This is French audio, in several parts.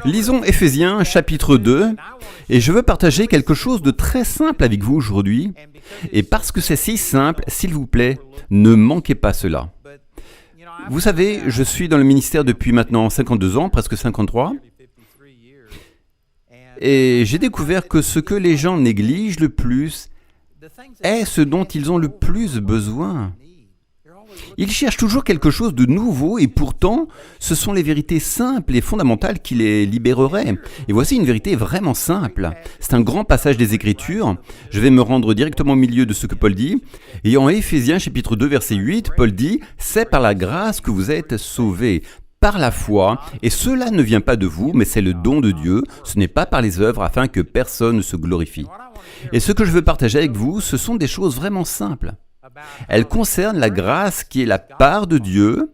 Lisons Éphésiens chapitre 2, et je veux partager quelque chose de très simple avec vous aujourd'hui. Et parce que c'est si simple, s'il vous plaît, ne manquez pas cela. Vous savez, je suis dans le ministère depuis maintenant 52 ans, presque 53, et j'ai découvert que ce que les gens négligent le plus est ce dont ils ont le plus besoin. Ils cherchent toujours quelque chose de nouveau et pourtant, ce sont les vérités simples et fondamentales qui les libéreraient. Et voici une vérité vraiment simple. C'est un grand passage des Écritures. Je vais me rendre directement au milieu de ce que Paul dit. Et en Éphésiens chapitre 2 verset 8, Paul dit « C'est par la grâce que vous êtes sauvés, par la foi, et cela ne vient pas de vous, mais c'est le don de Dieu. Ce n'est pas par les œuvres afin que personne ne se glorifie. » Et ce que je veux partager avec vous, ce sont des choses vraiment simples. Elle concerne la grâce qui est la part de Dieu,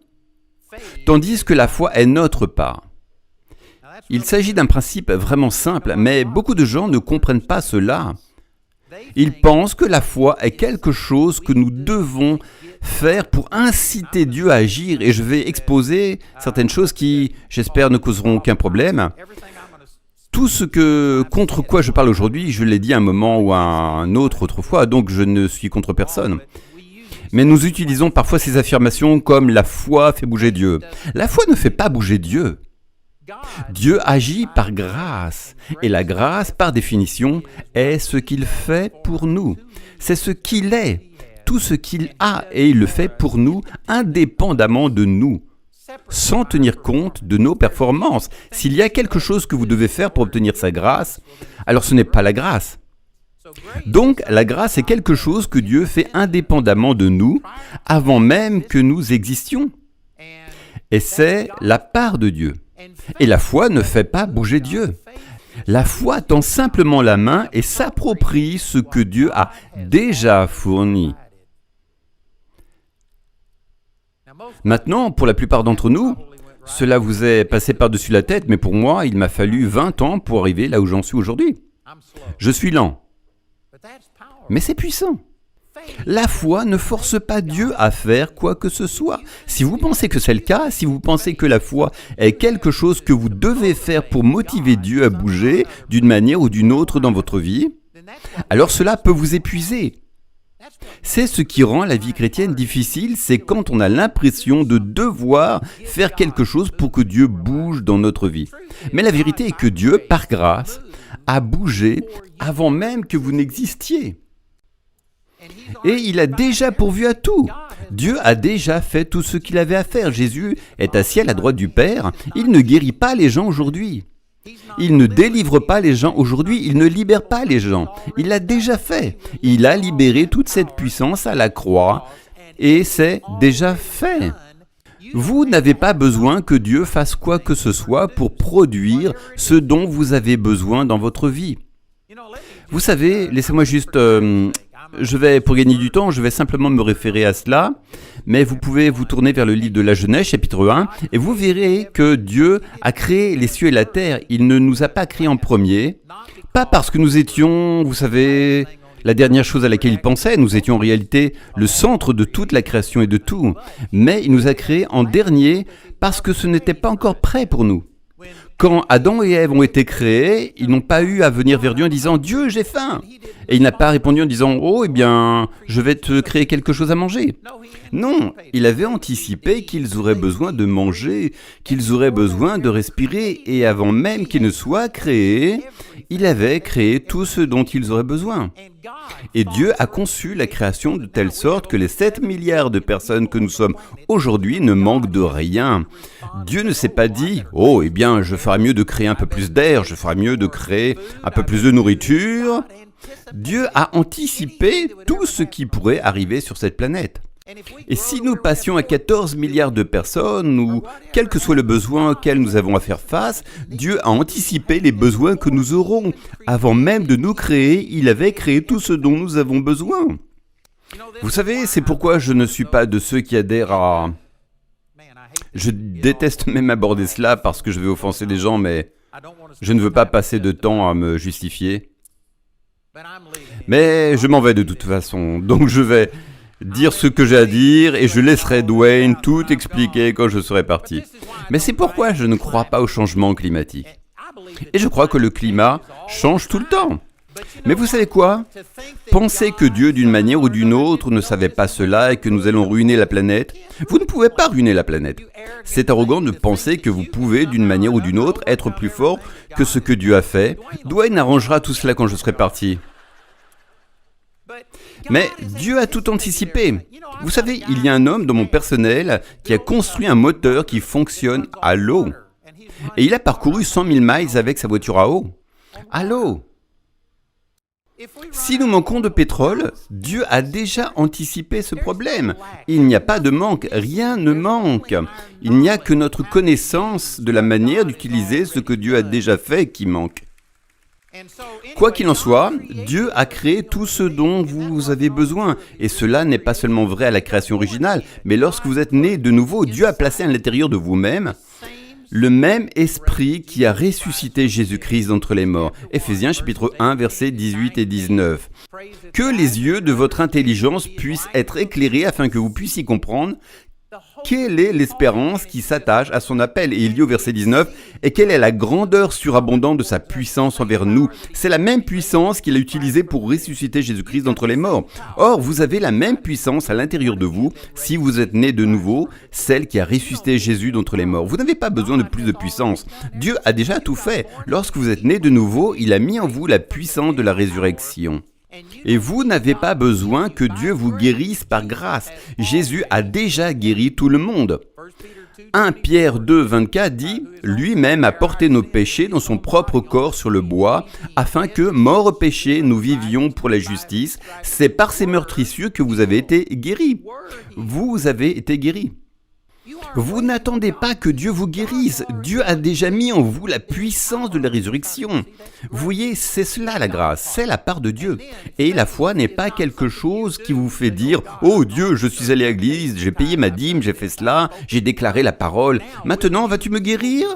tandis que la foi est notre part. Il s'agit d'un principe vraiment simple, mais beaucoup de gens ne comprennent pas cela. Ils pensent que la foi est quelque chose que nous devons faire pour inciter Dieu à agir, et je vais exposer certaines choses qui, j'espère, ne causeront aucun problème. Tout ce contre quoi je parle aujourd'hui, je l'ai dit à un moment ou à un autre autrefois, donc je ne suis contre personne. Mais nous utilisons parfois ces affirmations comme « la foi fait bouger Dieu ». La foi ne fait pas bouger Dieu. Dieu agit par grâce, et la grâce, par définition, est ce qu'il fait pour nous. C'est ce qu'il est, tout ce qu'il a, et il le fait pour nous, indépendamment de nous, sans tenir compte de nos performances. S'il y a quelque chose que vous devez faire pour obtenir sa grâce, alors ce n'est pas la grâce. Donc, la grâce est quelque chose que Dieu fait indépendamment de nous, avant même que nous existions. Et c'est la part de Dieu. Et la foi ne fait pas bouger Dieu. La foi tend simplement la main et s'approprie ce que Dieu a déjà fourni. Maintenant, pour la plupart d'entre nous, cela vous est passé par-dessus la tête, mais pour moi, il m'a fallu 20 ans pour arriver là où j'en suis aujourd'hui. Je suis lent. Mais c'est puissant. La foi ne force pas Dieu à faire quoi que ce soit. Si vous pensez que c'est le cas, si vous pensez que la foi est quelque chose que vous devez faire pour motiver Dieu à bouger d'une manière ou d'une autre dans votre vie, alors cela peut vous épuiser. C'est ce qui rend la vie chrétienne difficile, c'est quand on a l'impression de devoir faire quelque chose pour que Dieu bouge dans notre vie. Mais la vérité est que Dieu, par grâce, a bougé avant même que vous n'existiez. Et il a déjà pourvu à tout. Dieu a déjà fait tout ce qu'il avait à faire. Jésus est assis à la droite du Père. Il ne guérit pas les gens aujourd'hui. Il ne délivre pas les gens aujourd'hui. Il ne libère pas les gens. Il l'a déjà fait. Il a libéré toute cette puissance à la croix. Et c'est déjà fait. Vous n'avez pas besoin que Dieu fasse quoi que ce soit pour produire ce dont vous avez besoin dans votre vie. Vous savez, laissez-moi juste... pour gagner du temps, je vais simplement me référer à cela, mais vous pouvez vous tourner vers le livre de la Genèse, chapitre 1, et vous verrez que Dieu a créé les cieux et la terre. Il ne nous a pas créés en premier, pas parce que nous étions, vous savez, la dernière chose à laquelle il pensait, nous étions en réalité le centre de toute la création et de tout, mais il nous a créés en dernier parce que ce n'était pas encore prêt pour nous. Quand Adam et Ève ont été créés, ils n'ont pas eu à venir vers Dieu en disant « Dieu, j'ai faim !» Et il n'a pas répondu en disant « Oh, eh bien, je vais te créer quelque chose à manger. » Non, il avait anticipé qu'ils auraient besoin de manger, qu'ils auraient besoin de respirer, et avant même qu'ils ne soient créés, il avait créé tout ce dont ils auraient besoin. Et Dieu a conçu la création de telle sorte que les 7 milliards de personnes que nous sommes aujourd'hui ne manquent de rien. Dieu ne s'est pas dit « Oh, eh bien, je ferais mieux de créer un peu plus d'air, je ferais mieux de créer un peu plus de nourriture. » Dieu a anticipé tout ce qui pourrait arriver sur cette planète. Et si nous passions à 14 milliards de personnes, ou quel que soit le besoin auquel nous avons à faire face, Dieu a anticipé les besoins que nous aurons. Avant même de nous créer, il avait créé tout ce dont nous avons besoin. Vous savez, c'est pourquoi je ne suis pas de ceux qui adhèrent à... Je déteste même aborder cela parce que je vais offenser des gens, mais je ne veux pas passer de temps à me justifier. Mais je m'en vais de toute façon, donc je vais dire ce que j'ai à dire et je laisserai Dwayne tout expliquer quand je serai parti. Mais c'est pourquoi je ne crois pas au changement climatique. Et je crois que le climat change tout le temps. Mais vous savez quoi? Penser que Dieu, d'une manière ou d'une autre, ne savait pas cela et que nous allons ruiner la planète, vous ne pouvez pas ruiner la planète. C'est arrogant de penser que vous pouvez, d'une manière ou d'une autre, être plus fort que ce que Dieu a fait. Dwayne arrangera tout cela quand je serai parti. Mais Dieu a tout anticipé. Vous savez, il y a un homme dans mon personnel qui a construit un moteur qui fonctionne à l'eau. Et il a parcouru 100 000 miles avec sa voiture à eau. À l'eau. Si nous manquons de pétrole, Dieu a déjà anticipé ce problème. Il n'y a pas de manque, rien ne manque. Il n'y a que notre connaissance de la manière d'utiliser ce que Dieu a déjà fait qui manque. Quoi qu'il en soit, Dieu a créé tout ce dont vous avez besoin. Et cela n'est pas seulement vrai à la création originale, mais lorsque vous êtes né de nouveau, Dieu a placé à l'intérieur de vous-même le même esprit qui a ressuscité Jésus-Christ d'entre les morts. Éphésiens chapitre 1, versets 18 et 19. Que les yeux de votre intelligence puissent être éclairés afin que vous puissiez comprendre quelle est l'espérance qui s'attache à son appel. Et il dit au verset 19, et quelle est la grandeur surabondante de sa puissance envers nous. C'est la même puissance qu'il a utilisée pour ressusciter Jésus-Christ d'entre les morts. Or, vous avez la même puissance à l'intérieur de vous, si vous êtes né de nouveau, celle qui a ressuscité Jésus d'entre les morts. Vous n'avez pas besoin de plus de puissance. Dieu a déjà tout fait. Lorsque vous êtes né de nouveau, il a mis en vous la puissance de la résurrection. Et vous n'avez pas besoin que Dieu vous guérisse par grâce. Jésus a déjà guéri tout le monde. 1 Pierre 2, 24 dit « Lui-même a porté nos péchés dans son propre corps sur le bois, afin que, morts au péché, nous vivions pour la justice. C'est par ces meurtrissures que vous avez été guéris. » Vous avez été guéris. Vous n'attendez pas que Dieu vous guérisse. Dieu a déjà mis en vous la puissance de la résurrection. Vous voyez, c'est cela la grâce, c'est la part de Dieu. Et la foi n'est pas quelque chose qui vous fait dire « Oh Dieu, je suis allé à l'église, j'ai payé ma dîme, j'ai fait cela, j'ai déclaré la parole. Maintenant, vas-tu me guérir ?»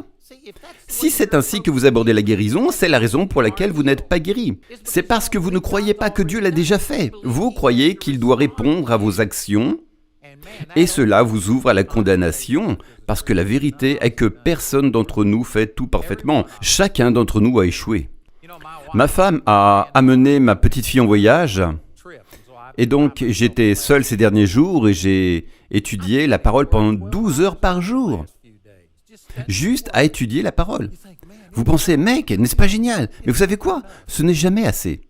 Si c'est ainsi que vous abordez la guérison, c'est la raison pour laquelle vous n'êtes pas guéri. C'est parce que vous ne croyez pas que Dieu l'a déjà fait. Vous croyez qu'il doit répondre à vos actions. Et cela vous ouvre à la condamnation, parce que la vérité est que personne d'entre nous fait tout parfaitement. Chacun d'entre nous a échoué. Ma femme a amené ma petite fille en voyage, et donc j'étais seul ces derniers jours et j'ai étudié la parole pendant 12 heures par jour. Juste à étudier la parole. Vous pensez, mec, n'est-ce pas génial? Mais vous savez quoi? Ce n'est jamais assez.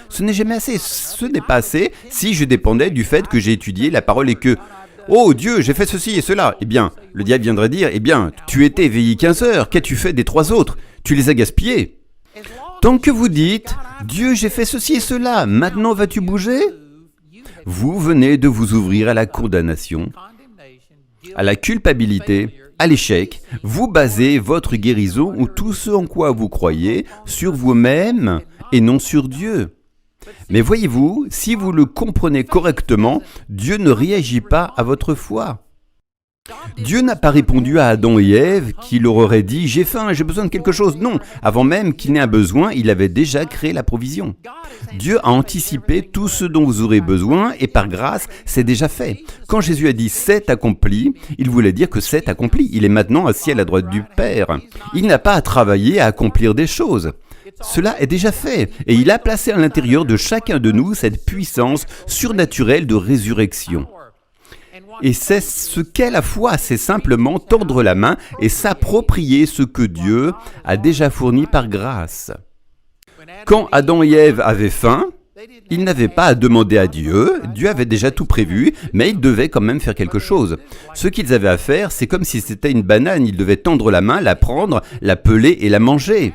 Ce n'est jamais assez. Ce n'est pas assez si je dépendais du fait que j'ai étudié la parole et que « Oh Dieu, j'ai fait ceci et cela !» Eh bien, le diable viendrait dire « Eh bien, tu étais éveillé 15 heures, qu'as-tu fait des 3 autres? Tu les as gaspillés. » Tant que vous dites « Dieu, j'ai fait ceci et cela, maintenant vas-tu bouger ?» Vous venez de vous ouvrir à la condamnation, à la culpabilité, à l'échec. Vous basez votre guérison ou tout ce en quoi vous croyez sur vous-même et non sur Dieu. Mais voyez-vous, si vous le comprenez correctement, Dieu ne réagit pas à votre foi. Dieu n'a pas répondu à Adam et Ève qui leur auraient dit « J'ai faim, j'ai besoin de quelque chose ». Non, avant même qu'il n'ait un besoin, il avait déjà créé la provision. Dieu a anticipé tout ce dont vous aurez besoin et par grâce, c'est déjà fait. Quand Jésus a dit « C'est accompli », il voulait dire que c'est accompli. Il est maintenant assis à la droite du Père. Il n'a pas à travailler à accomplir des choses. Cela est déjà fait, et il a placé à l'intérieur de chacun de nous cette puissance surnaturelle de résurrection. Et c'est ce qu'est la foi, c'est simplement tordre la main et s'approprier ce que Dieu a déjà fourni par grâce. Quand Adam et Ève avaient faim, ils n'avaient pas à demander à Dieu, Dieu avait déjà tout prévu, mais ils devaient quand même faire quelque chose. Ce qu'ils avaient à faire, c'est comme si c'était une banane, ils devaient tendre la main, la prendre, la peler et la manger.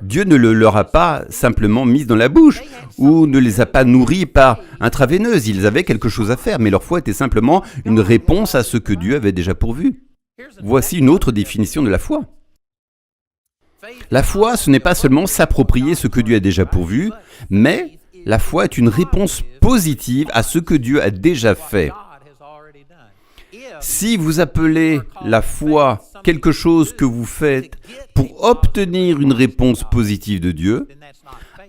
Dieu ne le leur a pas simplement mis dans la bouche ou ne les a pas nourris par intraveineuse. Ils avaient quelque chose à faire, mais leur foi était simplement une réponse à ce que Dieu avait déjà pourvu. Voici une autre définition de la foi. La foi, ce n'est pas seulement s'approprier ce que Dieu a déjà pourvu, mais la foi est une réponse positive à ce que Dieu a déjà fait. Si vous appelez la foi quelque chose que vous faites pour obtenir une réponse positive de Dieu,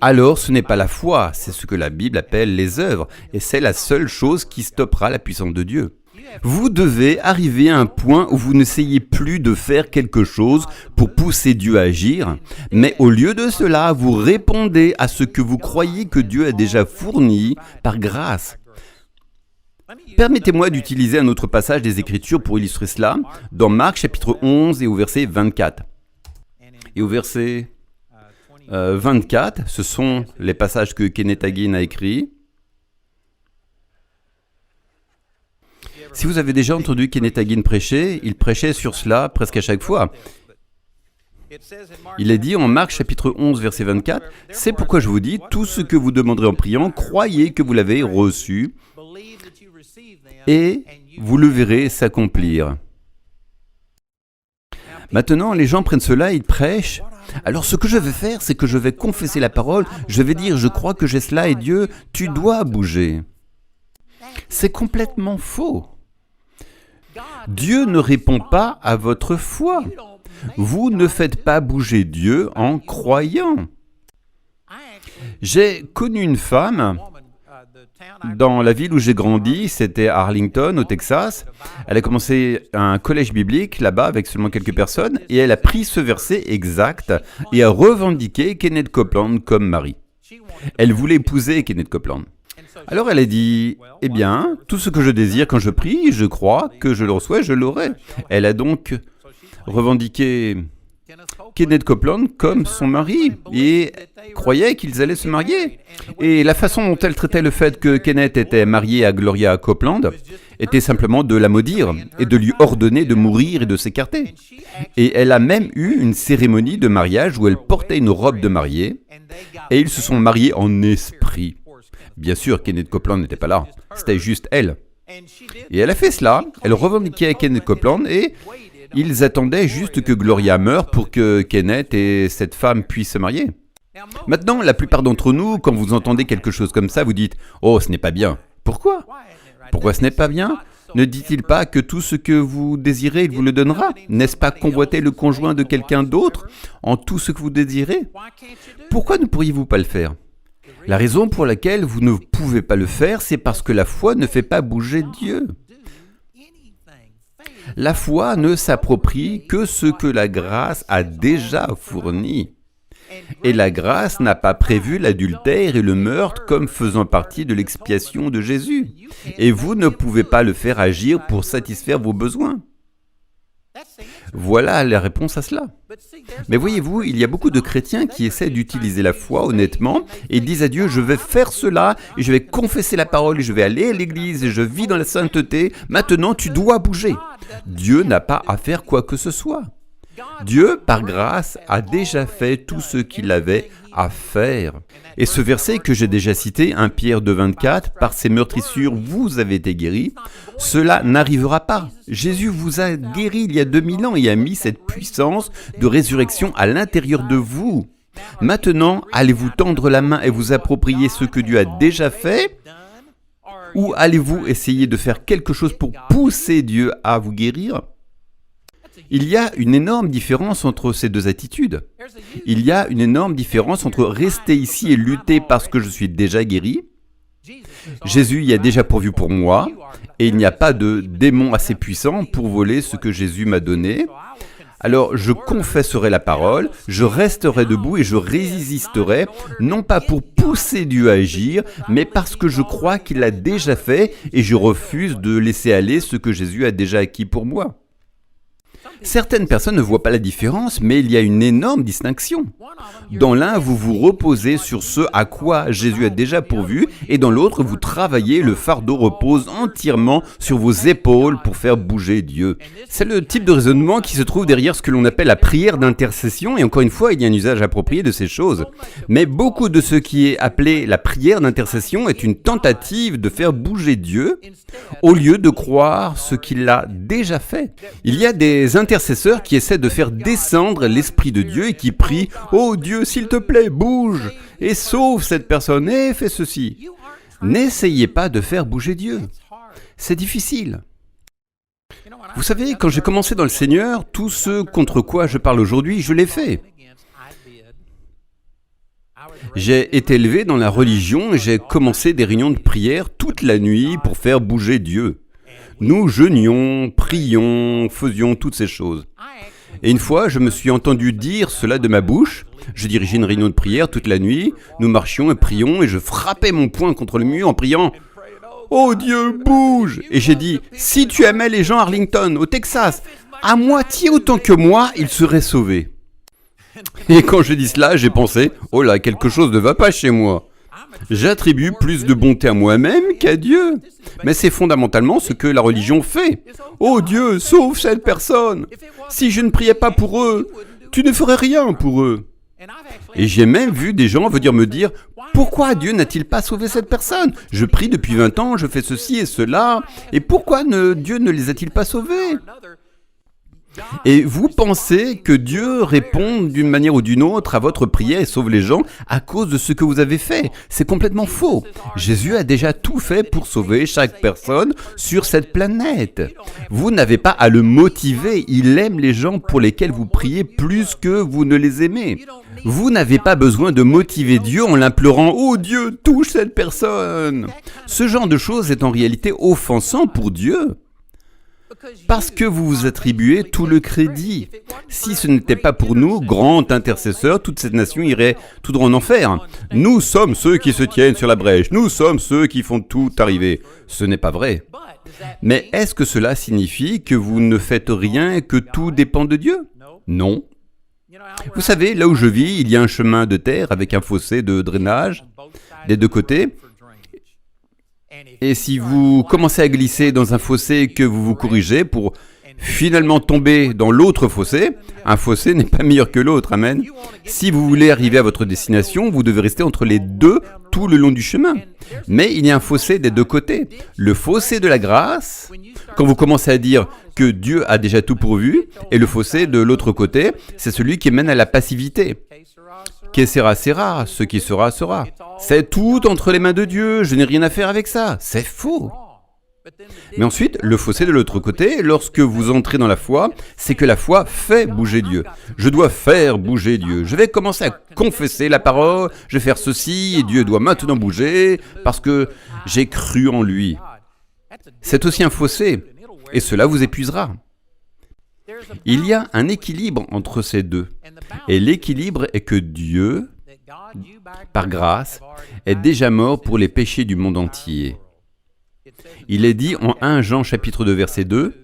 alors ce n'est pas la foi, c'est ce que la Bible appelle les œuvres, et c'est la seule chose qui stoppera la puissance de Dieu. Vous devez arriver à un point où vous n'essayez plus de faire quelque chose pour pousser Dieu à agir, mais au lieu de cela, vous répondez à ce que vous croyez que Dieu a déjà fourni par grâce. Permettez-moi d'utiliser un autre passage des Écritures pour illustrer cela, dans Marc chapitre 11 et au verset 24. Et au verset 24, ce sont les passages que Kenneth Hagin a écrits. Si vous avez déjà entendu Kenneth Hagin prêcher, il prêchait sur cela presque à chaque fois. Il est dit en Marc chapitre 11 verset 24, « C'est pourquoi je vous dis, tout ce que vous demanderez en priant, croyez que vous l'avez reçu, et vous le verrez s'accomplir. » Maintenant, les gens prennent cela, ils prêchent. Alors ce que je vais faire, c'est que je vais confesser la parole, je vais dire, je crois que j'ai cela et Dieu, tu dois bouger. C'est complètement faux. Dieu ne répond pas à votre foi. Vous ne faites pas bouger Dieu en croyant. J'ai connu une femme dans la ville où j'ai grandi, c'était à Arlington, au Texas. Elle a commencé un collège biblique là-bas avec seulement quelques personnes et elle a pris ce verset exact et a revendiqué Kenneth Copeland comme mari. Elle voulait épouser Kenneth Copeland. Alors elle a dit, eh bien, tout ce que je désire quand je prie, je crois que je le reçois, je l'aurai. Elle a donc revendiqué Kenneth Copeland comme son mari et croyait qu'ils allaient se marier. Et la façon dont elle traitait le fait que Kenneth était marié à Gloria Copeland était simplement de la maudire et de lui ordonner de mourir et de s'écarter. Et elle a même eu une cérémonie de mariage où elle portait une robe de mariée et ils se sont mariés en esprit. Bien sûr, Kenneth Copeland n'était pas là, c'était juste elle. Et elle a fait cela, elle revendiquait Kenneth Copeland et ils attendaient juste que Gloria meure pour que Kenneth et cette femme puissent se marier. Maintenant, la plupart d'entre nous, quand vous entendez quelque chose comme ça, vous dites « Oh, ce n'est pas bien ». Pourquoi ? Pourquoi ce n'est pas bien ? Ne dit-il pas que tout ce que vous désirez, il vous le donnera ? N'est-ce pas convoiter le conjoint de quelqu'un d'autre en tout ce que vous désirez ? Pourquoi ne pourriez-vous pas le faire ? La raison pour laquelle vous ne pouvez pas le faire, c'est parce que la foi ne fait pas bouger Dieu. La foi ne s'approprie que ce que la grâce a déjà fourni. Et la grâce n'a pas prévu l'adultère et le meurtre comme faisant partie de l'expiation de Jésus. Et vous ne pouvez pas le faire agir pour satisfaire vos besoins. Voilà la réponse à cela. Mais voyez-vous, il y a beaucoup de chrétiens qui essaient d'utiliser la foi honnêtement et disent à Dieu, je vais faire cela, et je vais confesser la parole, et je vais aller à l'église, et je vis dans la sainteté. Maintenant, tu dois bouger. Dieu n'a pas à faire quoi que ce soit. Dieu, par grâce, a déjà fait tout ce qu'il avait à faire. Et ce verset que j'ai déjà cité, 1 Pierre 2,24, « Par ses meurtrissures, vous avez été guéris », cela n'arrivera pas. Jésus vous a guéri il y a 2000 ans et a mis cette puissance de résurrection à l'intérieur de vous. Maintenant, allez-vous tendre la main et vous approprier ce que Dieu a déjà fait ? Ou allez-vous essayer de faire quelque chose pour pousser Dieu à vous guérir ? Il y a une énorme différence entre ces deux attitudes. Il y a une énorme différence entre rester ici et lutter parce que je suis déjà guéri. Jésus y a déjà pourvu pour moi et il n'y a pas de démon assez puissant pour voler ce que Jésus m'a donné. Alors je confesserai la parole, je resterai debout et je résisterai, non pas pour pousser Dieu à agir, mais parce que je crois qu'il l'a déjà fait et je refuse de laisser aller ce que Jésus a déjà acquis pour moi. Certaines personnes ne voient pas la différence, mais il y a une énorme distinction. Dans l'un, vous vous reposez sur ce à quoi Jésus a déjà pourvu, et dans l'autre, vous travaillez, le fardeau repose entièrement sur vos épaules pour faire bouger Dieu. C'est le type de raisonnement qui se trouve derrière ce que l'on appelle la prière d'intercession, et encore une fois, il y a un usage approprié de ces choses. Mais beaucoup de ce qui est appelé la prière d'intercession est une tentative de faire bouger Dieu, au lieu de croire ce qu'il a déjà fait. Il y a des intercesseurs qui essaient de faire descendre l'Esprit de Dieu et qui prient « Oh Dieu, s'il te plaît, bouge et sauve cette personne et fais ceci. » N'essayez pas de faire bouger Dieu. C'est difficile. Vous savez, quand j'ai commencé dans le Seigneur, tout ce contre quoi je parle aujourd'hui, je l'ai fait. J'ai été élevé dans la religion et j'ai commencé des réunions de prière toute la nuit pour faire bouger Dieu. Nous jeûnions, prions, faisions toutes ces choses. Et une fois, je me suis entendu dire cela de ma bouche. Je dirigeais une réunion de prière toute la nuit. Nous marchions et prions et je frappais mon poing contre le mur en priant « Oh Dieu, bouge !» Et j'ai dit « Si tu aimais les gens à Arlington, au Texas, à moitié autant que moi, ils seraient sauvés. » Et quand je dis cela, j'ai pensé « Oh là, quelque chose ne va pas chez moi. » J'attribue plus de bonté à moi-même qu'à Dieu. Mais c'est fondamentalement ce que la religion fait. « Oh Dieu, sauve cette personne. Si je ne priais pas pour eux, tu ne ferais rien pour eux. » Et j'ai même vu des gens venir me dire « Pourquoi Dieu n'a-t-il pas sauvé cette personne? Je prie depuis 20 ans, je fais ceci et cela, et pourquoi Dieu ne les a-t-il pas sauvés ?» Et vous pensez que Dieu répond d'une manière ou d'une autre à votre prière et sauve les gens à cause de ce que vous avez fait. C'est complètement faux. Jésus a déjà tout fait pour sauver chaque personne sur cette planète. Vous n'avez pas à le motiver. Il aime les gens pour lesquels vous priez plus que vous ne les aimez. Vous n'avez pas besoin de motiver Dieu en l'implorant « Oh Dieu, touche cette personne !» Ce genre de choses est en réalité offensant pour Dieu. Parce que vous vous attribuez tout le crédit. Si ce n'était pas pour nous, grand intercesseur, toute cette nation irait tout droit en enfer. Nous sommes ceux qui se tiennent sur la brèche. Nous sommes ceux qui font tout arriver. Ce n'est pas vrai. Mais est-ce que cela signifie que vous ne faites rien et que tout dépend de Dieu? Non. Vous savez, là où je vis, il y a un chemin de terre avec un fossé de drainage des deux côtés. Et si vous commencez à glisser dans un fossé que vous vous corrigez pour finalement tomber dans l'autre fossé, un fossé n'est pas meilleur que l'autre, amen. Si vous voulez arriver à votre destination, vous devez rester entre les deux tout le long du chemin. Mais il y a un fossé des deux côtés. Le fossé de la grâce, quand vous commencez à dire que Dieu a déjà tout pourvu, et le fossé de l'autre côté, c'est celui qui mène à la passivité. Que sera, sera, ce qui sera, sera. C'est tout entre les mains de Dieu, je n'ai rien à faire avec ça. C'est faux. Mais ensuite, le fossé de l'autre côté, lorsque vous entrez dans la foi, c'est que la foi fait bouger Dieu. Je dois faire bouger Dieu. Je vais commencer à confesser la parole, je vais faire ceci, et Dieu doit maintenant bouger, parce que j'ai cru en lui. C'est aussi un fossé, et cela vous épuisera. Il y a un équilibre entre ces deux. Et l'équilibre est que Dieu, par grâce, est déjà mort pour les péchés du monde entier. Il est dit en 1 Jean chapitre 2 verset 2,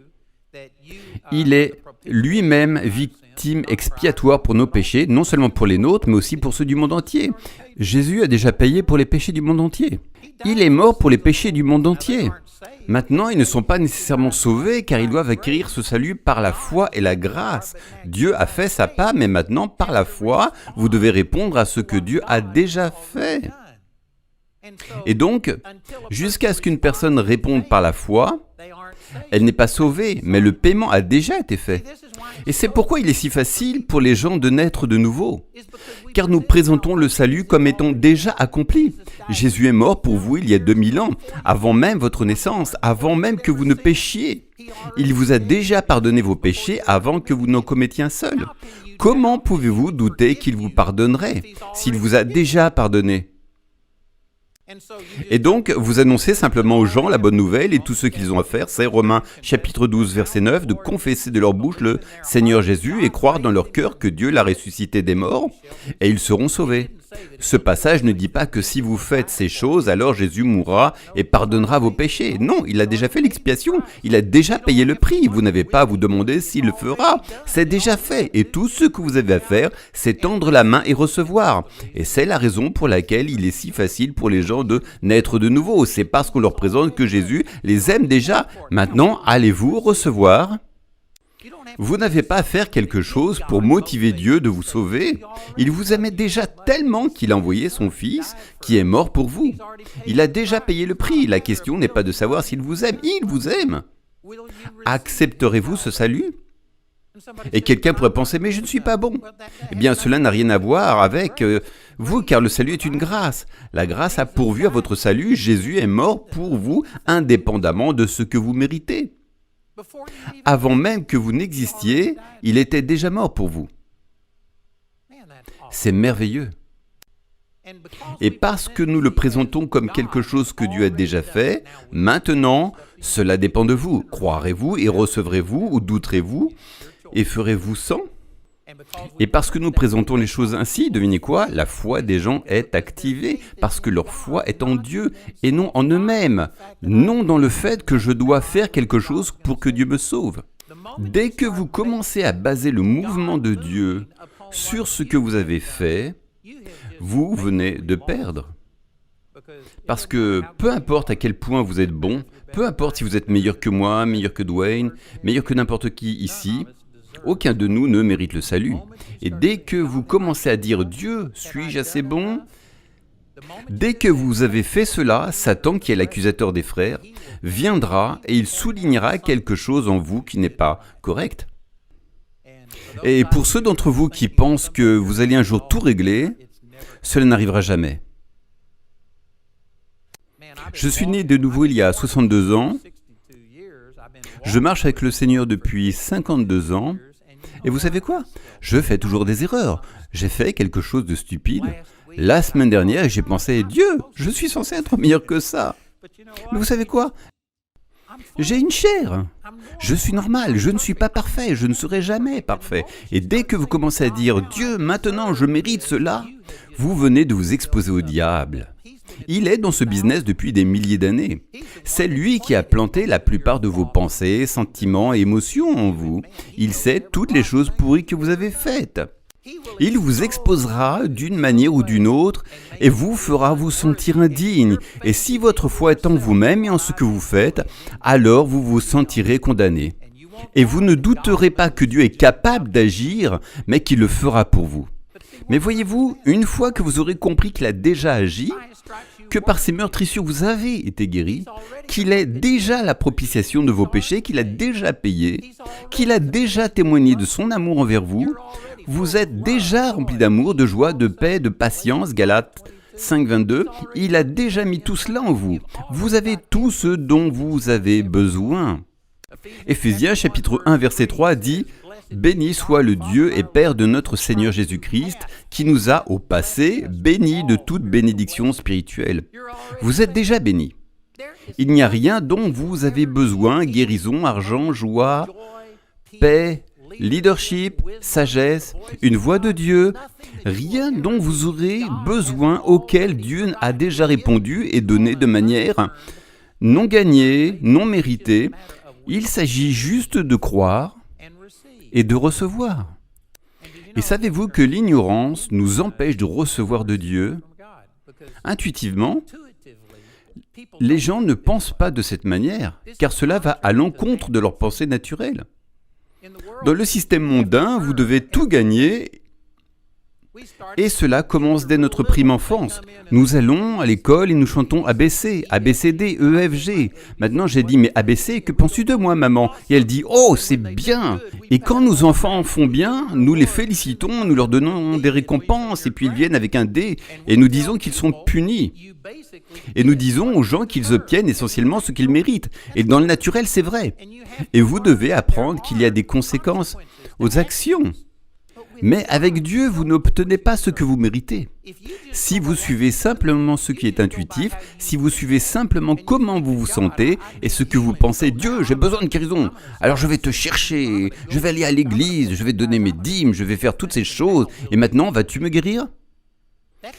« Il est lui-même victime expiatoire pour nos péchés, non seulement pour les nôtres, mais aussi pour ceux du monde entier. » Jésus a déjà payé pour les péchés du monde entier. Il est mort pour les péchés du monde entier. Maintenant, ils ne sont pas nécessairement sauvés car ils doivent acquérir ce salut par la foi et la grâce. Dieu a fait sa part, mais maintenant, par la foi, vous devez répondre à ce que Dieu a déjà fait. Et donc, jusqu'à ce qu'une personne réponde par la foi, elle n'est pas sauvée, mais le paiement a déjà été fait. Et c'est pourquoi il est si facile pour les gens de naître de nouveau. Car nous présentons le salut comme étant déjà accompli. Jésus est mort pour vous il y a 2000 ans, avant même votre naissance, avant même que vous ne péchiez. Il vous a déjà pardonné vos péchés avant que vous n'en commettiez un seul. Comment pouvez-vous douter qu'il vous pardonnerait s'il vous a déjà pardonné ? Et donc, vous annoncez simplement aux gens la bonne nouvelle et tout ce qu'ils ont à faire, c'est Romains chapitre 12, verset 9, de confesser de leur bouche le Seigneur Jésus et croire dans leur cœur que Dieu l'a ressuscité des morts et ils seront sauvés. Ce passage ne dit pas que si vous faites ces choses, alors Jésus mourra et pardonnera vos péchés. Non, il a déjà fait l'expiation, il a déjà payé le prix. Vous n'avez pas à vous demander s'il le fera. C'est déjà fait et tout ce que vous avez à faire, c'est tendre la main et recevoir. Et c'est la raison pour laquelle il est si facile pour les gens de naître de nouveau. C'est parce qu'on leur présente que Jésus les aime déjà. Maintenant, allez-vous recevoir ? Vous n'avez pas à faire quelque chose pour motiver Dieu de vous sauver. Il vous aimait déjà tellement qu'il a envoyé son Fils qui est mort pour vous. Il a déjà payé le prix. La question n'est pas de savoir s'il vous aime. Il vous aime. Accepterez-vous ce salut ? Et quelqu'un pourrait penser, mais je ne suis pas bon. Eh bien, cela n'a rien à voir avec vous, car le salut est une grâce. La grâce a pourvu à votre salut. Jésus est mort pour vous, indépendamment de ce que vous méritez. Avant même que vous n'existiez, il était déjà mort pour vous. C'est merveilleux. Et parce que nous le présentons comme quelque chose que Dieu a déjà fait, maintenant, cela dépend de vous. Croirez-vous et recevrez-vous ou douterez-vous et ferez-vous sans ? Et parce que nous présentons les choses ainsi, devinez quoi ? La foi des gens est activée parce que leur foi est en Dieu et non en eux-mêmes, non dans le fait que je dois faire quelque chose pour que Dieu me sauve. Dès que vous commencez à baser le mouvement de Dieu sur ce que vous avez fait, vous venez de perdre. Parce que peu importe à quel point vous êtes bon, peu importe si vous êtes meilleur que moi, meilleur que Dwayne, meilleur que n'importe qui ici, aucun de nous ne mérite le salut. Et dès que vous commencez à dire « Dieu, suis-je assez bon ?» Dès que vous avez fait cela, Satan, qui est l'accusateur des frères, viendra et il soulignera quelque chose en vous qui n'est pas correct. Et pour ceux d'entre vous qui pensent que vous allez un jour tout régler, cela n'arrivera jamais. Je suis né de nouveau il y a 62 ans. Je marche avec le Seigneur depuis 52 ans. Et vous savez quoi ? Je fais toujours des erreurs. J'ai fait quelque chose de stupide. La semaine dernière, j'ai pensé, Dieu, je suis censé être meilleur que ça. Mais vous savez quoi ? J'ai une chair. Je suis normal, je ne suis pas parfait, je ne serai jamais parfait. Et dès que vous commencez à dire, Dieu, maintenant je mérite cela, vous venez de vous exposer au diable. Il est dans ce business depuis des milliers d'années. C'est lui qui a planté la plupart de vos pensées, sentiments et émotions en vous. Il sait toutes les choses pourries que vous avez faites. Il vous exposera d'une manière ou d'une autre et vous fera vous sentir indigne. Et si votre foi est en vous-même et en ce que vous faites, alors vous vous sentirez condamné. Et vous ne douterez pas que Dieu est capable d'agir, mais qu'il le fera pour vous. Mais voyez-vous, une fois que vous aurez compris qu'il a déjà agi, que par ses meurtrissures vous avez été guéris, qu'il est déjà la propitiation de vos péchés, qu'il a déjà payé, qu'il a déjà témoigné de son amour envers vous, vous êtes déjà rempli d'amour, de joie, de paix, de patience, Galates 5,22, il a déjà mis tout cela en vous. Vous avez tout ce dont vous avez besoin. Éphésiens chapitre 1 verset 3 dit « Béni soit le Dieu et Père de notre Seigneur Jésus-Christ, qui nous a au passé bénis de toute bénédiction spirituelle. » Vous êtes déjà bénis. Il n'y a rien dont vous avez besoin, guérison, argent, joie, paix, leadership, sagesse, une voix de Dieu, rien dont vous aurez besoin auquel Dieu a déjà répondu et donné de manière non gagnée, non méritée. Il s'agit juste de croire et de recevoir. Et savez-vous que l'ignorance nous empêche de recevoir de Dieu ? Intuitivement, les gens ne pensent pas de cette manière, car cela va à l'encontre de leur pensée naturelle. Dans le système mondain, vous devez tout gagner, et cela commence dès notre prime enfance. Nous allons à l'école et nous chantons ABC, ABCD, EFG. Maintenant, j'ai dit, mais ABC, que penses-tu de moi, maman ? Et elle dit, oh, c'est bien. Et quand nos enfants font bien, nous les félicitons, nous leur donnons des récompenses, et puis ils viennent avec un D, et nous disons qu'ils sont punis. Et nous disons aux gens qu'ils obtiennent essentiellement ce qu'ils méritent. Et dans le naturel, c'est vrai. Et vous devez apprendre qu'il y a des conséquences aux actions. Mais avec Dieu, vous n'obtenez pas ce que vous méritez. Si vous suivez simplement ce qui est intuitif, si vous suivez simplement comment vous vous sentez et ce que vous pensez, Dieu, j'ai besoin de guérison, alors je vais te chercher, je vais aller à l'église, je vais donner mes dîmes, je vais faire toutes ces choses, et maintenant, vas-tu me guérir ?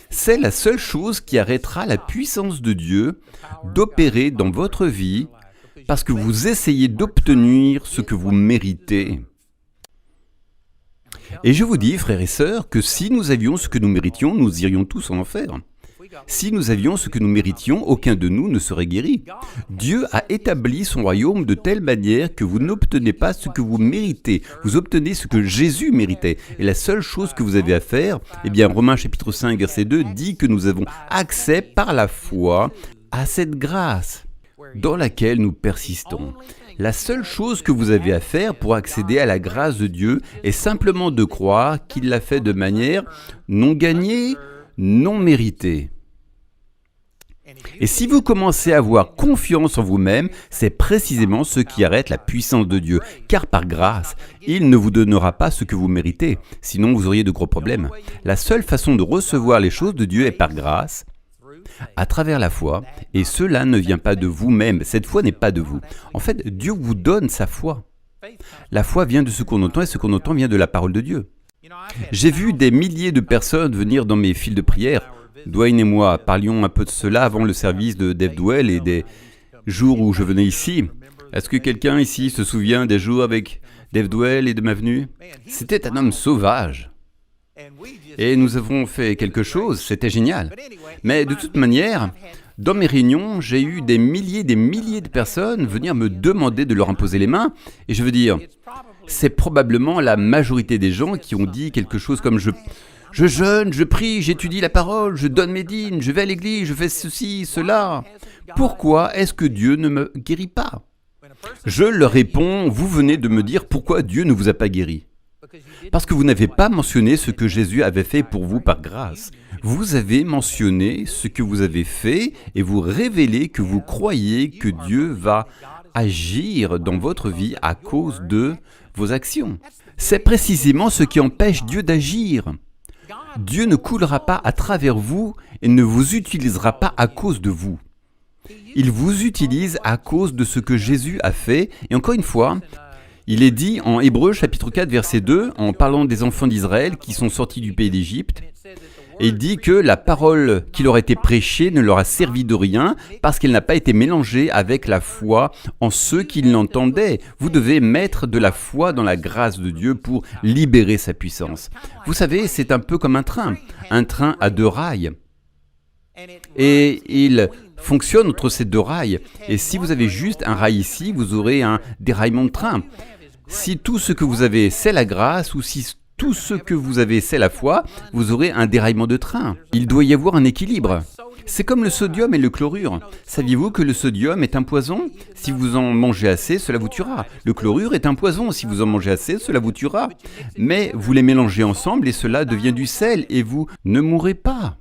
C'est la seule chose qui arrêtera la puissance de Dieu d'opérer dans votre vie parce que vous essayez d'obtenir ce que vous méritez. Et je vous dis, frères et sœurs, que si nous avions ce que nous méritions, nous irions tous en enfer. Si nous avions ce que nous méritions, aucun de nous ne serait guéri. Dieu a établi son royaume de telle manière que vous n'obtenez pas ce que vous méritez. Vous obtenez ce que Jésus méritait. Et la seule chose que vous avez à faire, eh bien, Romains chapitre 5, verset 2 dit que nous avons accès par la foi à cette grâce dans laquelle nous persistons. La seule chose que vous avez à faire pour accéder à la grâce de Dieu est simplement de croire qu'il l'a fait de manière non gagnée, non méritée. Et si vous commencez à avoir confiance en vous-même, c'est précisément ce qui arrête la puissance de Dieu. Car par grâce, il ne vous donnera pas ce que vous méritez, sinon vous auriez de gros problèmes. La seule façon de recevoir les choses de Dieu est par grâce, à travers la foi, et cela ne vient pas de vous-même, cette foi n'est pas de vous. En fait, Dieu vous donne sa foi. La foi vient de ce qu'on entend, et ce qu'on entend vient de la parole de Dieu. J'ai vu des milliers de personnes venir dans mes files de prière. Dwayne et moi parlions un peu de cela avant le service de Dave Dwell et des jours où je venais ici. Est-ce que quelqu'un ici se souvient des jours avec Dave Dwell et de ma venue? C'était un homme sauvage. Et nous avons fait quelque chose, c'était génial. Mais de toute manière, dans mes réunions, j'ai eu des milliers de personnes venir me demander de leur imposer les mains. Et je veux dire, c'est probablement la majorité des gens qui ont dit quelque chose comme je jeûne, je prie, j'étudie la parole, je donne mes dîmes, je vais à l'église, je fais ceci, cela. Pourquoi est-ce que Dieu ne me guérit pas? Je leur réponds, vous venez de me dire pourquoi Dieu ne vous a pas guéri. Parce que vous n'avez pas mentionné ce que Jésus avait fait pour vous par grâce. Vous avez mentionné ce que vous avez fait et vous révélez que vous croyez que Dieu va agir dans votre vie à cause de vos actions. C'est précisément ce qui empêche Dieu d'agir. Dieu ne coulera pas à travers vous et ne vous utilisera pas à cause de vous. Il vous utilise à cause de ce que Jésus a fait. Et encore une fois, il est dit en Hébreux chapitre 4 verset 2, en parlant des enfants d'Israël qui sont sortis du pays d'Égypte, et il dit que la parole qui leur a été prêchée ne leur a servi de rien parce qu'elle n'a pas été mélangée avec la foi en ceux qui l'entendaient. Vous devez mettre de la foi dans la grâce de Dieu pour libérer sa puissance. Vous savez, c'est un peu comme un train à deux rails. Et il fonctionne entre ces deux rails. Et si vous avez juste un rail ici, vous aurez un déraillement de train. Si tout ce que vous avez, c'est la grâce, ou si tout ce que vous avez, c'est la foi, vous aurez un déraillement de train. Il doit y avoir un équilibre. C'est comme le sodium et le chlorure. Saviez-vous que le sodium est un poison? Si vous en mangez assez, cela vous tuera. Le chlorure est un poison. Si vous en mangez assez, cela vous tuera. Mais vous les mélangez ensemble et cela devient du sel et vous ne mourrez pas.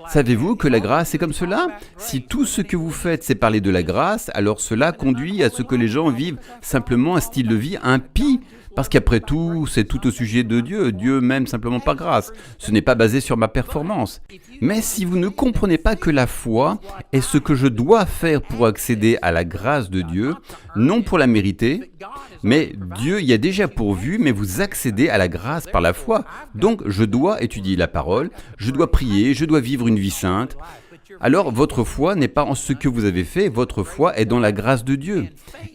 Savez-vous que la grâce est comme cela? Si tout ce que vous faites, c'est parler de la grâce, alors cela conduit à ce que les gens vivent simplement un style de vie impie. Parce qu'après tout, c'est tout au sujet de Dieu. Dieu m'aime simplement par grâce. Ce n'est pas basé sur ma performance. Mais si vous ne comprenez pas que la foi est ce que je dois faire pour accéder à la grâce de Dieu, non pour la mériter, mais Dieu y a déjà pourvu, mais vous accédez à la grâce par la foi. Donc je dois étudier la parole, je dois prier, je dois vivre une vie sainte. Alors votre foi n'est pas en ce que vous avez fait, votre foi est dans la grâce de Dieu.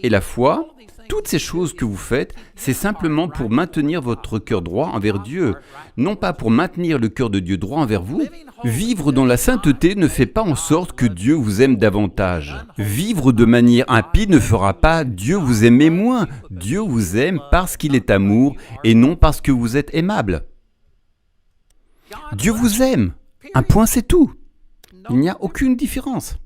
Et la foi, toutes ces choses que vous faites, c'est simplement pour maintenir votre cœur droit envers Dieu, non pas pour maintenir le cœur de Dieu droit envers vous. Vivre dans la sainteté ne fait pas en sorte que Dieu vous aime davantage. Vivre de manière impie ne fera pas Dieu vous aimer moins. Dieu vous aime parce qu'il est amour et non parce que vous êtes aimable. Dieu vous aime. Un point, c'est tout. Il n'y a aucune différence.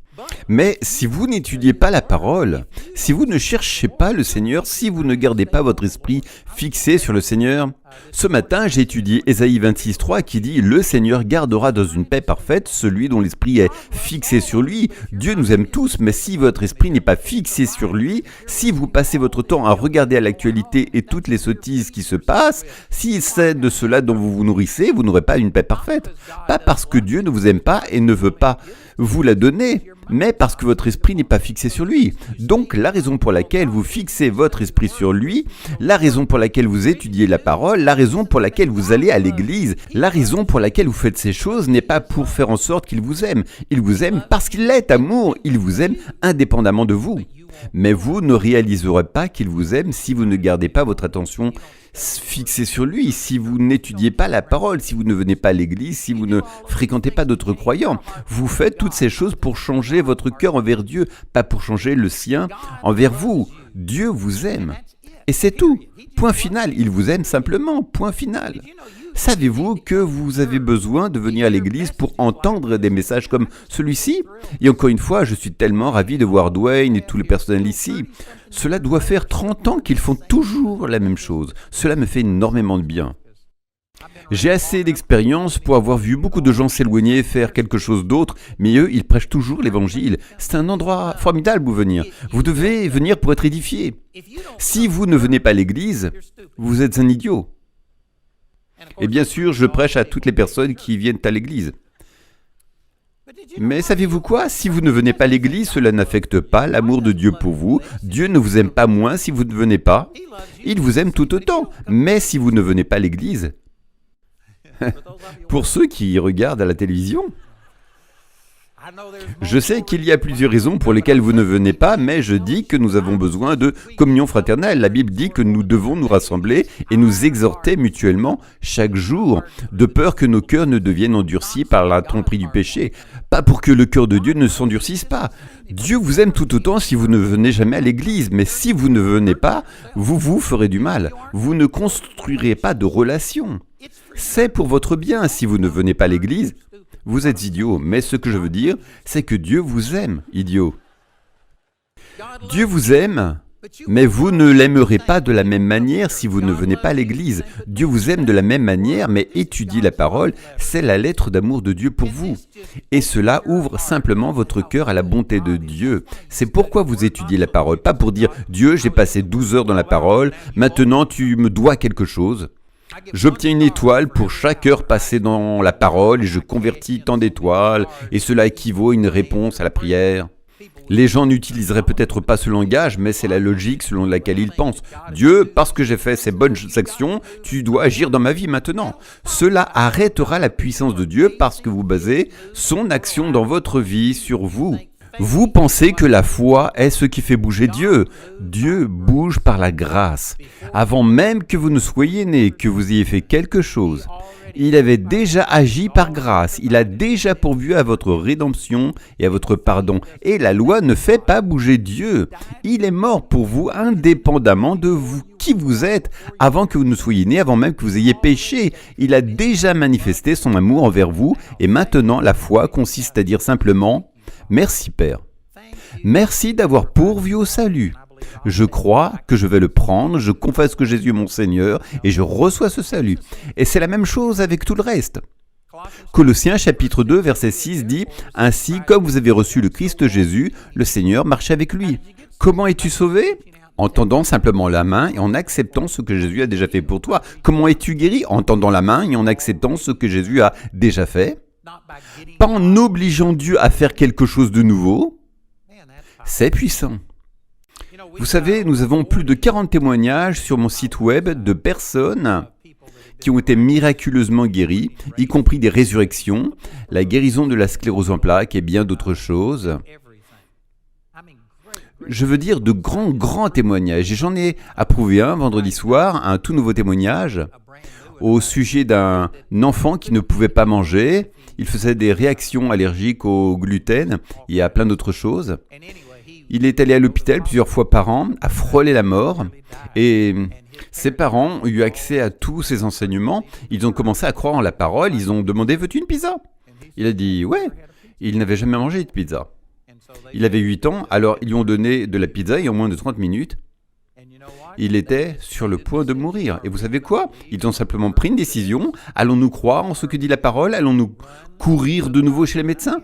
Mais si vous n'étudiez pas la parole, si vous ne cherchez pas le Seigneur, si vous ne gardez pas votre esprit fixé sur le Seigneur, ce matin j'ai étudié Ésaïe 26:3 qui dit « Le Seigneur gardera dans une paix parfaite celui dont l'esprit est fixé sur lui ». Dieu nous aime tous, mais si votre esprit n'est pas fixé sur lui, si vous passez votre temps à regarder à l'actualité et toutes les sottises qui se passent, si c'est de cela dont vous vous nourrissez, vous n'aurez pas une paix parfaite. Pas parce que Dieu ne vous aime pas et ne veut pas vous la donner, mais parce que votre esprit n'est pas fixé sur lui. Donc la raison pour laquelle vous fixez votre esprit sur lui, la raison pour laquelle vous étudiez la parole, la raison pour laquelle vous allez à l'église, la raison pour laquelle vous faites ces choses n'est pas pour faire en sorte qu'il vous aime. Il vous aime parce qu'il est amour, il vous aime indépendamment de vous. Mais vous ne réaliserez pas qu'il vous aime si vous ne gardez pas votre attention fixée sur lui, si vous n'étudiez pas la parole, si vous ne venez pas à l'église, si vous ne fréquentez pas d'autres croyants. Vous faites toutes ces choses pour changer votre cœur envers Dieu, pas pour changer le sien envers vous. Dieu vous aime. Et c'est tout. Point final. Il vous aime simplement. Point final. Savez-vous que vous avez besoin de venir à l'église pour entendre des messages comme celui-ci? Et encore une fois, je suis tellement ravi de voir Dwayne et tout le personnel ici. Cela doit faire 30 ans qu'ils font toujours la même chose. Cela me fait énormément de bien. J'ai assez d'expérience pour avoir vu beaucoup de gens s'éloigner, faire quelque chose d'autre, mais eux, ils prêchent toujours l'évangile. C'est un endroit formidable où venir. Vous devez venir pour être édifié. Si vous ne venez pas à l'église, vous êtes un idiot. Et bien sûr, je prêche à toutes les personnes qui viennent à l'église. Mais savez-vous quoi? Si vous ne venez pas à l'église, cela n'affecte pas l'amour de Dieu pour vous. Dieu ne vous aime pas moins si vous ne venez pas. Il vous aime tout autant. Mais si vous ne venez pas à l'église, pour ceux qui regardent à la télévision, je sais qu'il y a plusieurs raisons pour lesquelles vous ne venez pas, mais je dis que nous avons besoin de communion fraternelle. La Bible dit que nous devons nous rassembler et nous exhorter mutuellement chaque jour, de peur que nos cœurs ne deviennent endurcis par la tromperie du péché. Pas pour que le cœur de Dieu ne s'endurcisse pas. Dieu vous aime tout autant si vous ne venez jamais à l'église, mais si vous ne venez pas, vous vous ferez du mal. Vous ne construirez pas de relation. C'est pour votre bien. Si vous ne venez pas à l'église, vous êtes idiot, mais ce que je veux dire, c'est que Dieu vous aime, idiot. Dieu vous aime, mais vous ne l'aimerez pas de la même manière si vous ne venez pas à l'église. Dieu vous aime de la même manière, mais étudier la parole, c'est la lettre d'amour de Dieu pour vous. Et cela ouvre simplement votre cœur à la bonté de Dieu. C'est pourquoi vous étudiez la parole, pas pour dire « Dieu, j'ai passé 12 heures dans la parole, maintenant tu me dois quelque chose ». J'obtiens une étoile pour chaque heure passée dans la parole et je convertis tant d'étoiles et cela équivaut à une réponse à la prière. Les gens n'utiliseraient peut-être pas ce langage, mais c'est la logique selon laquelle ils pensent. Dieu, parce que j'ai fait ces bonnes actions, tu dois agir dans ma vie maintenant. Cela arrêtera la puissance de Dieu parce que vous basez son action dans votre vie sur vous. Vous pensez que la foi est ce qui fait bouger Dieu. Dieu bouge par la grâce. Avant même que vous ne soyez né, que vous ayez fait quelque chose, il avait déjà agi par grâce. Il a déjà pourvu à votre rédemption et à votre pardon. Et la loi ne fait pas bouger Dieu. Il est mort pour vous indépendamment de vous, qui vous êtes, avant que vous ne soyez né, avant même que vous ayez péché. Il a déjà manifesté son amour envers vous. Et maintenant, la foi consiste à dire simplement « Merci Père. Merci d'avoir pourvu au salut. Je crois que je vais le prendre, je confesse que Jésus est mon Seigneur et je reçois ce salut. » Et c'est la même chose avec tout le reste. Colossiens chapitre 2 verset 6 dit « Ainsi comme vous avez reçu le Christ Jésus, le Seigneur, marchez avec lui. » Comment es-tu sauvé? En tendant simplement la main et en acceptant ce que Jésus a déjà fait pour toi. Comment es-tu guéri? En tendant la main et en acceptant ce que Jésus a déjà fait. Pas en obligeant Dieu à faire quelque chose de nouveau. C'est puissant. Vous savez, nous avons plus de 40 témoignages sur mon site web de personnes qui ont été miraculeusement guéries, y compris des résurrections, la guérison de la sclérose en plaques et bien d'autres choses. Je veux dire de grands témoignages. Et j'en ai approuvé un vendredi soir, un tout nouveau témoignage au sujet d'un enfant qui ne pouvait pas manger. Il faisait des réactions allergiques au gluten et à plein d'autres choses. Il est allé à l'hôpital plusieurs fois par an, a frôlé la mort, et ses parents ont eu accès à tous ces enseignements. Ils ont commencé à croire en la parole, ils ont demandé « Veux-tu une pizza ?» Il a dit « Ouais ». Il n'avait jamais mangé de pizza. Il avait 8 ans, alors ils lui ont donné de la pizza et en moins de 30 minutes, il était sur le point de mourir. Et vous savez quoi? Ils ont simplement pris une décision. Allons-nous croire en ce que dit la parole? Allons-nous courir de nouveau chez les médecins?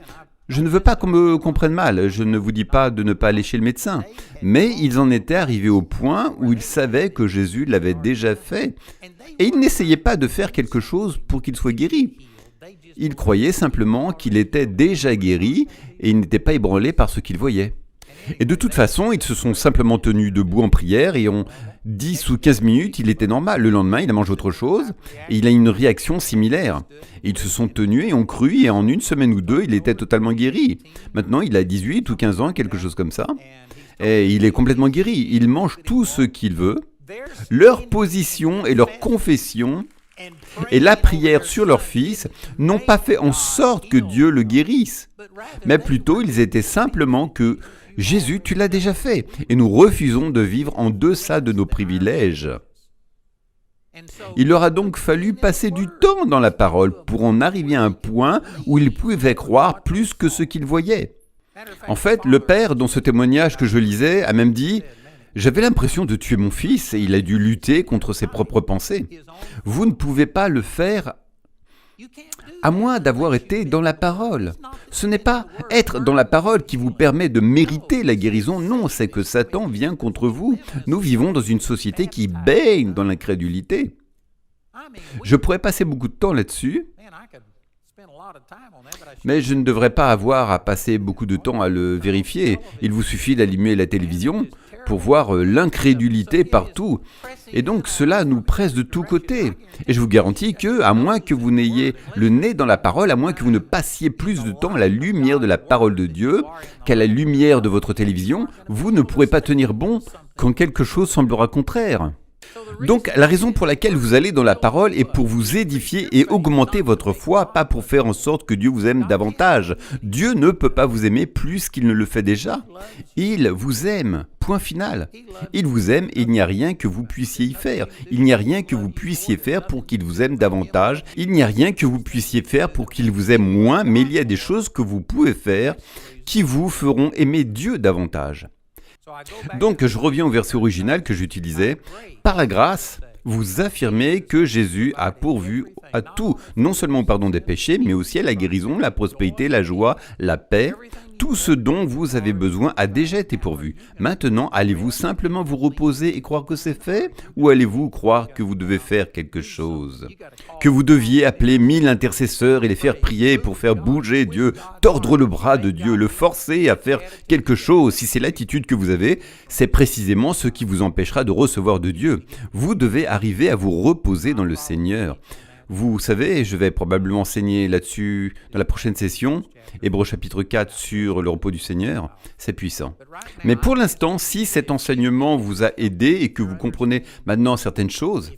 Je ne veux pas qu'on me comprenne mal. Je ne vous dis pas de ne pas aller chez le médecin. Mais ils en étaient arrivés au point où ils savaient que Jésus l'avait déjà fait. Et ils n'essayaient pas de faire quelque chose pour qu'il soit guéri. Ils croyaient simplement qu'il était déjà guéri et ils n'étaient pas ébranlés par ce qu'ils voyaient. Et de toute façon, ils se sont simplement tenus debout en prière et en 10 ou 15 minutes, il était normal. Le lendemain, il a mangé autre chose et il a une réaction similaire. Et ils se sont tenus et ont cru et en une semaine ou deux, il était totalement guéri. Maintenant, il a 18 ou 15 ans, quelque chose comme ça. Et il est complètement guéri. Il mange tout ce qu'il veut. Leur position et leur confession et la prière sur leur fils n'ont pas fait en sorte que Dieu le guérisse. Mais plutôt, ils étaient simplement que Jésus, tu l'as déjà fait, et nous refusons de vivre en deçà de nos privilèges. Il leur a donc fallu passer du temps dans la parole pour en arriver à un point où ils pouvaient croire plus que ce qu'ils voyaient. En fait, le père, dans ce témoignage que je lisais, a même dit « J'avais l'impression de tuer mon fils et il a dû lutter contre ses propres pensées. » Vous ne pouvez pas le faire À moins d'avoir été dans la parole. Ce n'est pas être dans la parole qui vous permet de mériter la guérison, non, c'est que Satan vient contre vous. Nous vivons dans une société qui baigne dans l'incrédulité. Je pourrais passer beaucoup de temps là-dessus, mais je ne devrais pas avoir à passer beaucoup de temps à le vérifier. Il vous suffit d'allumer la télévision pour voir l'incrédulité partout. Et donc cela nous presse de tous côtés. Et je vous garantis que, à moins que vous n'ayez le nez dans la parole, à moins que vous ne passiez plus de temps à la lumière de la parole de Dieu qu'à la lumière de votre télévision, vous ne pourrez pas tenir bon quand quelque chose semblera contraire. Donc, la raison pour laquelle vous allez dans la parole est pour vous édifier et augmenter votre foi, pas pour faire en sorte que Dieu vous aime davantage. Dieu ne peut pas vous aimer plus qu'il ne le fait déjà. Il vous aime, point final. Il vous aime et il n'y a rien que vous puissiez y faire. Il n'y a rien que vous puissiez faire pour qu'il vous aime davantage. Il n'y a rien que vous puissiez faire pour qu'il vous aime moins, mais il y a des choses que vous pouvez faire qui vous feront aimer Dieu davantage. Donc, je reviens au verset original que j'utilisais. Par grâce, vous affirmez que Jésus a pourvu à tout, non seulement au pardon des péchés, mais aussi à la guérison, la prospérité, la joie, la paix. Tout ce dont vous avez besoin a déjà été pourvu. Maintenant, allez-vous simplement vous reposer et croire que c'est fait? Ou allez-vous croire que vous devez faire quelque chose? Que vous deviez appeler 1000 intercesseurs et les faire prier pour faire bouger Dieu, tordre le bras de Dieu, le forcer à faire quelque chose? Si c'est l'attitude que vous avez, c'est précisément ce qui vous empêchera de recevoir de Dieu. Vous devez arriver à vous reposer dans le Seigneur. Vous savez, je vais probablement enseigner là-dessus dans la prochaine session, Hébreux chapitre 4 sur le repos du Seigneur, c'est puissant. Mais pour l'instant, si cet enseignement vous a aidé et que vous comprenez maintenant certaines choses,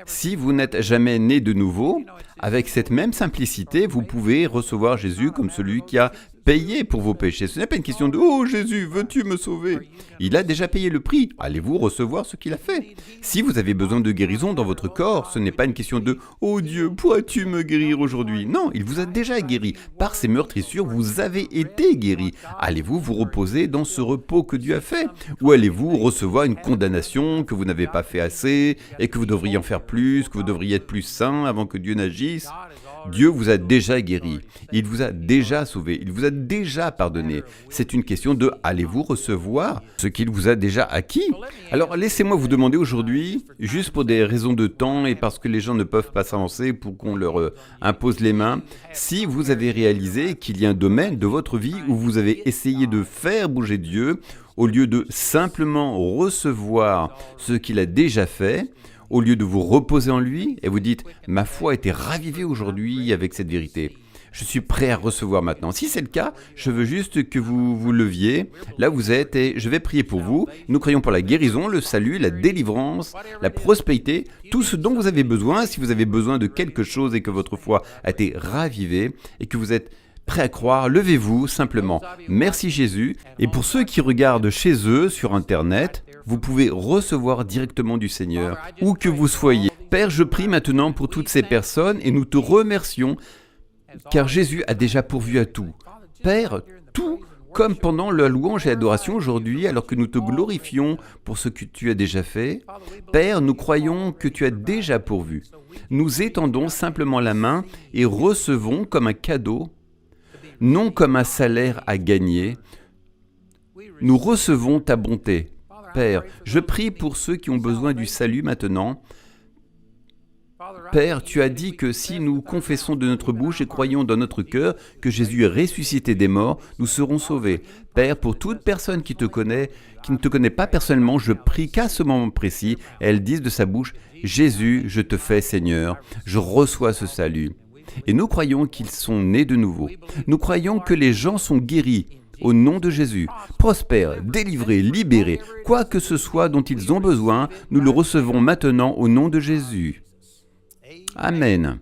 si vous n'êtes jamais né de nouveau, avec cette même simplicité, vous pouvez recevoir Jésus comme celui qui a payé pour vos péchés. Ce n'est pas une question de « Oh Jésus, veux-tu me sauver ?» Il a déjà payé le prix. Allez-vous recevoir ce qu'il a fait? Si vous avez besoin de guérison dans votre corps, ce n'est pas une question de « Oh Dieu, pourrais-tu me guérir aujourd'hui ?» Non, il vous a déjà guéri. Par ses meurtrissures, vous avez été guéri. Allez-vous vous reposer dans ce repos que Dieu a fait? Ou allez-vous recevoir une condamnation que vous n'avez pas fait assez et que vous devriez en faire plus, que vous devriez être plus saint avant que Dieu n'agisse? Dieu vous a déjà guéri, il vous a déjà sauvé, il vous a déjà pardonné. C'est une question de allez-vous recevoir ce qu'il vous a déjà acquis? Alors laissez-moi vous demander aujourd'hui, juste pour des raisons de temps et parce que les gens ne peuvent pas s'avancer pour qu'on leur impose les mains, si vous avez réalisé qu'il y a un domaine de votre vie où vous avez essayé de faire bouger Dieu, au lieu de simplement recevoir ce qu'il a déjà fait, au lieu de vous reposer en lui, et vous dites « Ma foi a été ravivée aujourd'hui avec cette vérité. Je suis prêt à recevoir maintenant. » Si c'est le cas, je veux juste que vous vous leviez, là où vous êtes, et je vais prier pour vous. Nous croyons pour la guérison, le salut, la délivrance, la prospérité, tout ce dont vous avez besoin. Si vous avez besoin de quelque chose et que votre foi a été ravivée, et que vous êtes prêt à croire, levez-vous simplement. Merci Jésus. Et pour ceux qui regardent chez eux sur Internet, vous pouvez recevoir directement du Seigneur, où que vous soyez. Père, je prie maintenant pour toutes ces personnes et nous te remercions, car Jésus a déjà pourvu à tout. Père, tout comme pendant la louange et l'adoration aujourd'hui, alors que nous te glorifions pour ce que tu as déjà fait. Père, nous croyons que tu as déjà pourvu. Nous étendons simplement la main et recevons comme un cadeau, non comme un salaire à gagner. Nous recevons ta bonté. Père, je prie pour ceux qui ont besoin du salut maintenant. Père, tu as dit que si nous confessons de notre bouche et croyons dans notre cœur que Jésus est ressuscité des morts, nous serons sauvés. Père, pour toute personne qui te connaît, qui ne te connaît pas personnellement, je prie qu'à ce moment précis, elle dise de sa bouche « Jésus, je te fais Seigneur, je reçois ce salut. » Et nous croyons qu'ils sont nés de nouveau. Nous croyons que les gens sont guéris. Au nom de Jésus, prospères, délivrés, libérés, quoi que ce soit dont ils ont besoin, nous le recevons maintenant au nom de Jésus. Amen.